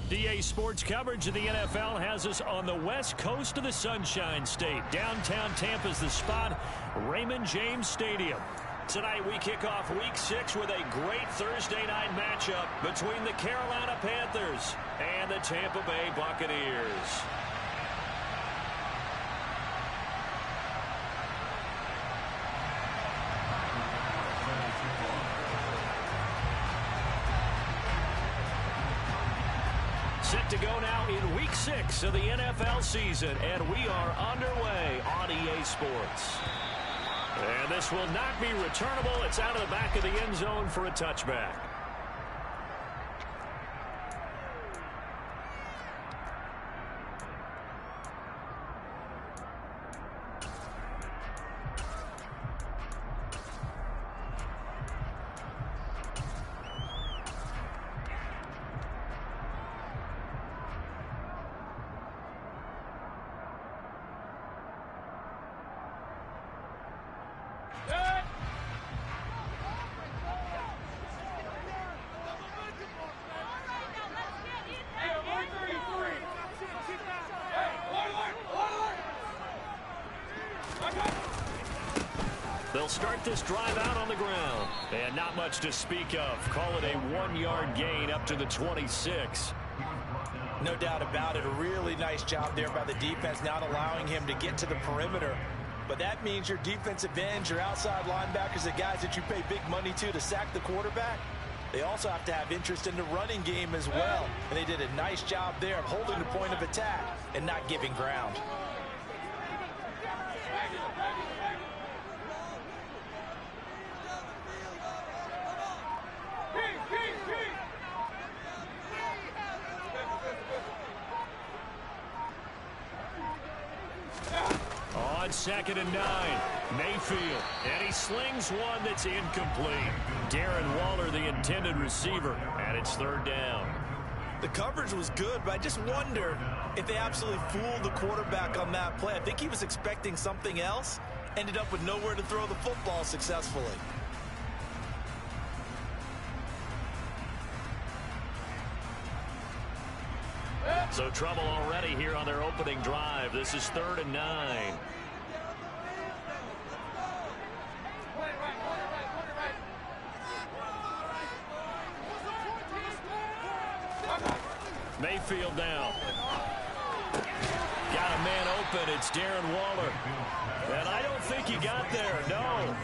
DA Sports coverage of the NFL has us on the west coast of the Sunshine State. Downtown Tampa's the spot, Raymond James Stadium. Tonight we kick off Week 6 with a great Thursday night matchup between the Carolina Panthers and the Tampa Bay Buccaneers. Set to go now in Week 6 of the NFL season, and we are underway on EA Sports. And this will not be returnable. It's out of the back of the end zone for a touchback. They'll start this drive out on the ground. And not much to speak of. Call it a 1-yard gain up to the 26. No doubt about it. A really nice job there by the defense, not allowing him to get to the perimeter. But that means your defensive ends, your outside linebackers, the guys that you pay big money to sack the quarterback, they also have to have interest in the running game as well. And they did a nice job there of holding the point of attack and not giving ground. On 2nd and 9, Mayfield, and he slings one that's incomplete. Darren Waller, the intended receiver, and it's 3rd down. The coverage was good, but I just wonder if they absolutely fooled the quarterback on that play. I think he was expecting something else, ended up with nowhere to throw the football successfully. So trouble already here on their opening drive. This is 3rd and 9. Mayfield down. Got a man open. It's Darren Waller. And I don't think he got there. No.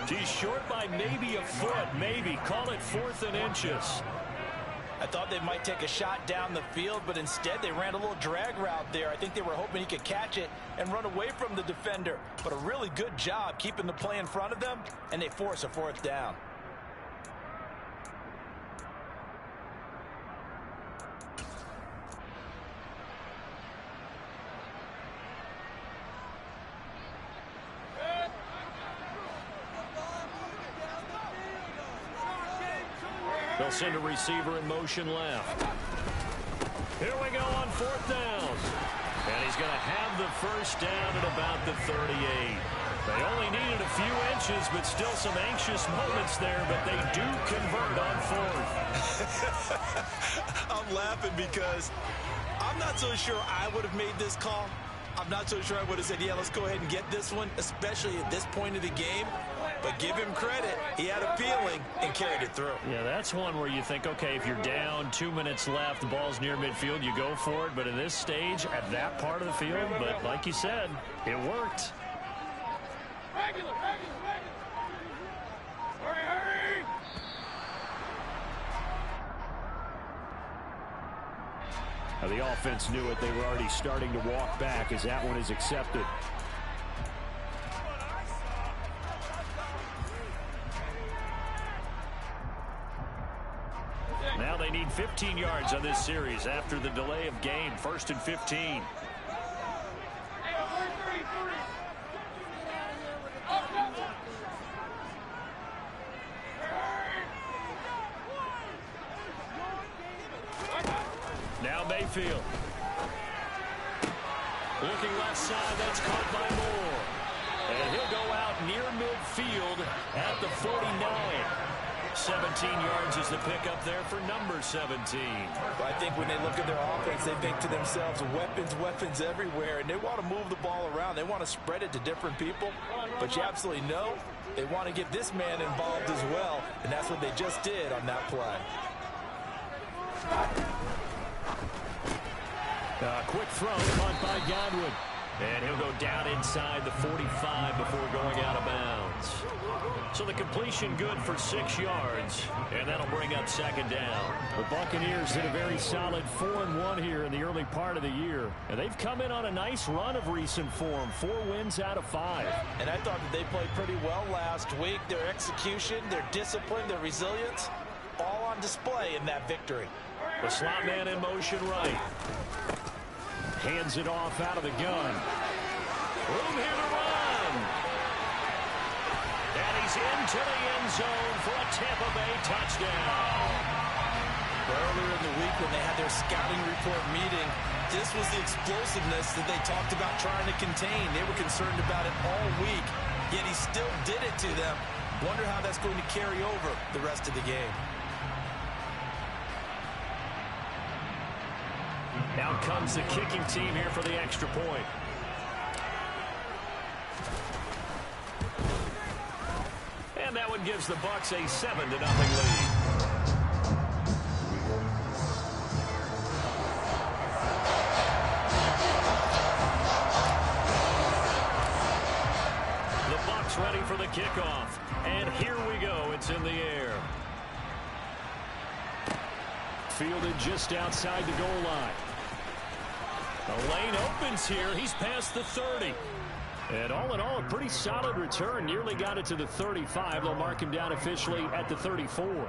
He's short by maybe a foot. Maybe. Call it 4th and inches. I thought they might take a shot down the field, but instead they ran a little drag route there. I think they were hoping he could catch it and run away from the defender. But a really good job keeping the play in front of them, and they force a 4th down. They'll send a receiver in motion left. Here we go on 4th down. And he's going to have the 1st down at about the 38. They only needed a few inches, but still some anxious moments there, but they do convert on 4th. I'm laughing because I'm not so sure I would have made this call. I'm not so sure I would have said, yeah, let's go ahead and get this one, especially at this point of the game. But give him credit. He had a feeling and carried it through. Yeah, that's one where you think, okay, if you're down, 2 minutes left, the ball's near midfield, you go for it. But in this stage, at that part of the field, but like you said, it worked. Hurry! Now, the offense knew it. They were already starting to walk back as that one is accepted. Now they need 15 yards on this series after the delay of game. 1st and 15. Now Mayfield. Looking left side, that's caught by Moore. And he'll go out near midfield at the 49. 17 yards is the pickup there for number 17. I think when they look at their offense, they think to themselves, weapons everywhere, and they want to move the ball around. They want to spread it to different people, but you absolutely know they want to get this man involved as well, and that's what they just did on that play. Quick throw, caught by Godwin. And he'll go down inside the 45 before going out of bounds. So the completion good for 6 yards, and that'll bring up second down. The Buccaneers did a very solid 4-1 here in the early part of the year. And they've come in on a nice run of recent form, 4 wins out of 5. And I thought that they played pretty well last week. Their execution, their discipline, their resilience, all on display in that victory. The slot man in motion right. Hands it off out of the gun. Room here to run. And he's into the end zone for a Tampa Bay touchdown. Earlier in the week when they had their scouting report meeting, this was the explosiveness that they talked about trying to contain. They were concerned about it all week, yet he still did it to them. Wonder how that's going to carry over the rest of the game. Now comes the kicking team here for the extra point. And that one gives the Bucs a 7-0 lead. The Bucs ready for the kickoff. And here we go. It's in the air. Fielded just outside the goal line. The lane opens here. He's past the 30. And all in all, a pretty solid return. Nearly got it to the 35. They'll mark him down officially at the 34.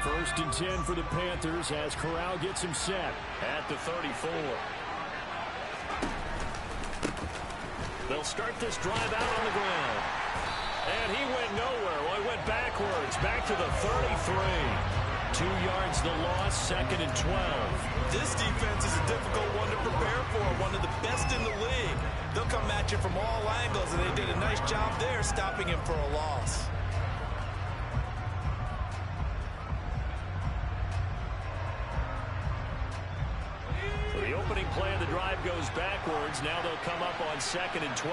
First and 10 for the Panthers as Corral gets him set at the 34. They'll start this drive out on the ground. And he went nowhere. Well, he went backwards, back to the 33. 2 yards the loss, 2nd and 12. This defense is a difficult one to prepare for, one of the best in the league. They'll come at you from all angles, and they did a nice job there stopping him for a loss. The opening play of the drive goes backwards. Now they'll come up on 2nd and 12.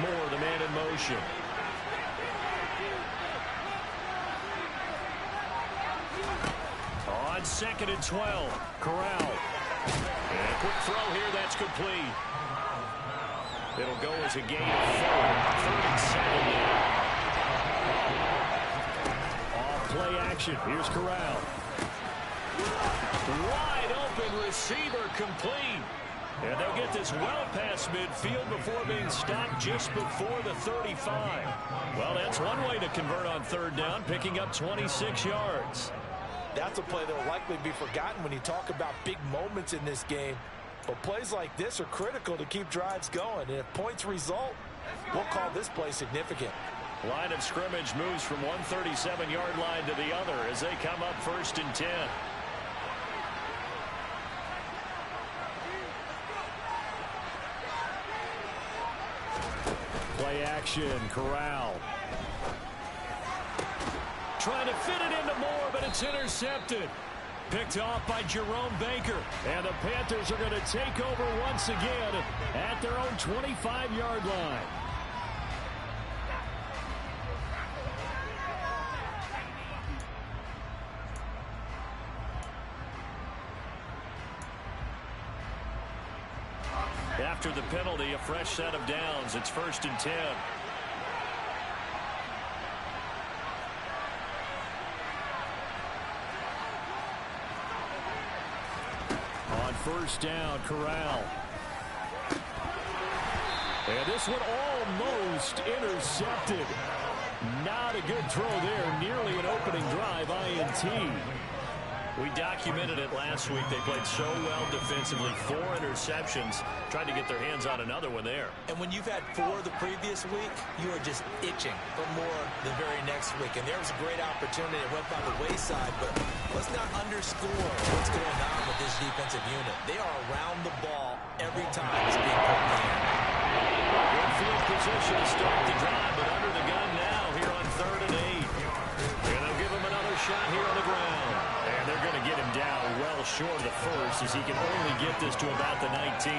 Moore, the man in motion. On 2nd and 12, Corral. And a quick throw here, that's complete. It'll go as a gain of 4. 3rd and 7. Off play action. Here's Corral. Wide open receiver complete. And they'll get this well past midfield before being stopped just before the 35. Well, that's one way to convert on 3rd down, picking up 26 yards. That's a play that will likely be forgotten when you talk about big moments in this game. But plays like this are critical to keep drives going. And if points result, we'll call this play significant. Line of scrimmage moves from one 37-yard line to the other as they come up 1st and 10. Play action, Corral. Trying to fit it into Moore, but it's intercepted. Picked off by Jerome Baker. And the Panthers are going to take over once again at their own 25-yard line. After the penalty, a fresh set of downs. It's 1st and 10. On 1st down, Corral. And this one almost intercepted. Not a good throw there. Nearly an opening drive, INT. We documented it last week. They played so well defensively. 4 interceptions. Tried to get their hands on another one there. And when you've had 4 the previous week, you are just itching for more the very next week. And there was a great opportunity. It went by the wayside, but let's not underscore what's going on with this defensive unit. They are around the ball every time it's being put in the air. Good field position to start the drive, but under the gun now here on 3rd and 8. And they'll give him another shot here on the ground. And they're going to get him down well short of the first as he can only get this to about the 19.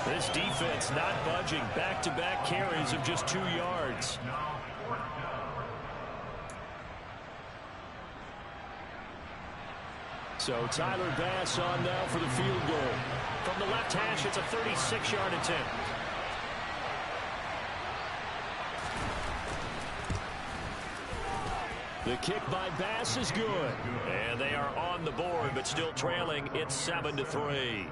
This defense not budging. Back-to-back carries of just 2 yards. So Tyler Bass on now for the field goal. From the left hash, it's a 36-yard attempt. The kick by Bass is good. And they are on the board, but still trailing. It's 7-3.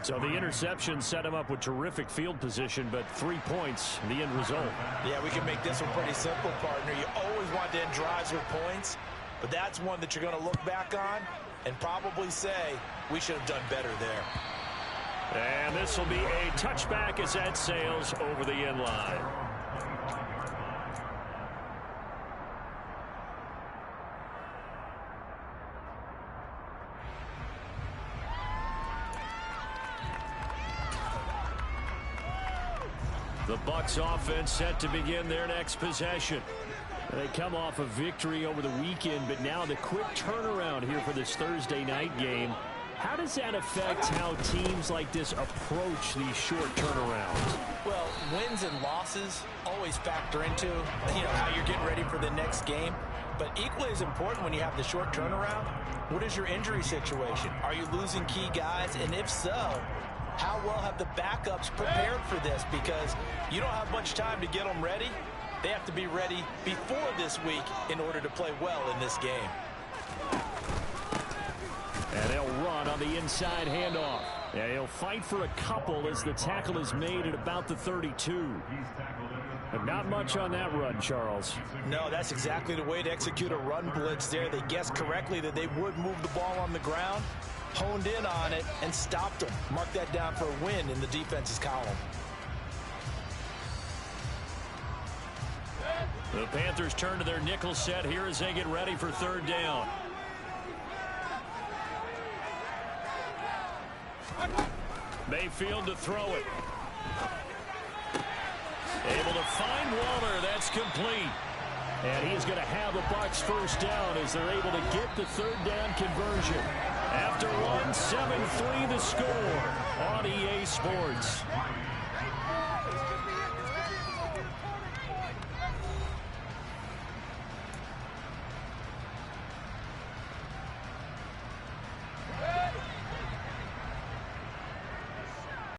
So the interception set him up with terrific field position, but 3 points, the end result. Yeah, we can make this one pretty simple, partner. You always want to end drives with points, but that's one that you're going to look back on and probably say, we should have done better there. And this will be a touchback as that sails over the end line. The Bucs offense set to begin their next possession. They come off a victory over the weekend, but now the quick turnaround here for this Thursday night game. How does that affect how teams like this approach these short turnarounds? Well, wins and losses always factor into, how you're getting ready for the next game. But equally as important when you have the short turnaround, what is your injury situation? Are you losing key guys? And if so, how well have the backups prepared for this? Because you don't have much time to get them ready. They have to be ready before this week in order to play well in this game. And they'll run on the inside handoff. And he'll fight for a couple as the tackle is made at about the 32. But not much on that run, Charles. No, that's exactly the way to execute a run blitz there. They guessed correctly that they would move the ball on the ground, honed in on it, and stopped them. Mark that down for a win in the defense's column. The Panthers turn to their nickel set here as they get ready for 3rd down. Mayfield to throw it. Able to find Waller. That's complete. And he's going to have the Bucs first down as they're able to get the 3rd down conversion. After one, 7-3 the score on EA Sports.